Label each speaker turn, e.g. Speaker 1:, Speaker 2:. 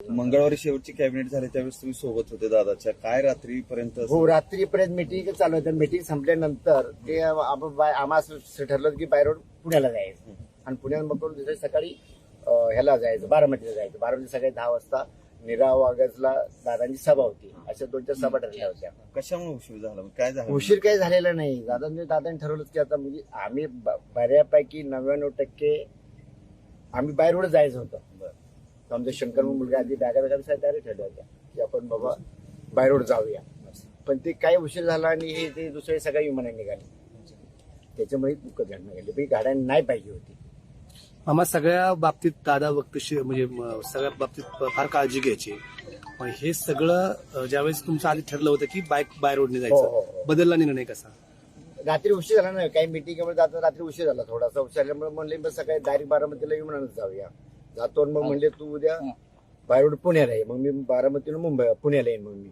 Speaker 1: मंगळवारी शेवटची कॅबिनेट झाली त्यावेळेस तुम्ही सोबत होते दादाच्या, काय रात्रीपर्यंत?
Speaker 2: हो, रात्रीपर्यंत मीटिंग चालू होतं. मीटिंग संपल्यानंतर ते आम्हाला असं ठरलं की बाय रोड पुण्याला जायचं आणि पुण्यात मग दुसऱ्या सकाळी ह्याला जायचं, बारामतीला जायचं. बारामती सकाळी 10 वाजता नीरा वागजला दादांची सभा होती. अशा 2-4 सभा ठरल्या होत्या.
Speaker 1: कशामुळे उशीर झाला, काय झालं?
Speaker 2: उशीर काही झालेला नाही. दादांनी ठरवलंच की आता म्हणजे आम्ही बऱ्यापैकी 99% आम्ही बाय रोड जायचं होतं. तर आमचा शंकर मुलगा आधी बॅगा तयारी ठरल्या होत्या की आपण बाबा बाय रोड जाऊया. पण ते काय उशीर झाला आणि हे ते दुसरे सगळ्या विमानाने निघाले, त्याच्यामुळे दुःख घडणं गेले. पण गाड्या नाही पाहिजे होती.
Speaker 3: आम्हा सगळ्या बाबतीत दादा वक्तशीर म्हणजे सगळ्या बाबतीत फार काळजी घ्यायची. पण हे सगळं ज्यावेळेस तुमचं आधी ठरलं होतं की बाय रोडने
Speaker 2: हो,
Speaker 3: जायचं, बदलला निर्णय कसा?
Speaker 2: रात्री उशीर झाला नाही. काही मिटिंगमध्ये जाता रात्री उशीर झाला, थोडासा उशीर झाल्यामुळे म्हणले बस सकाळी डायरेक्ट बारामतीला विमानानं जाऊया. जातो मग म्हणले तू उद्या बाय रोड पुण्याला आहे. मग मी बारामतीला पुण्याला येईन. मग मी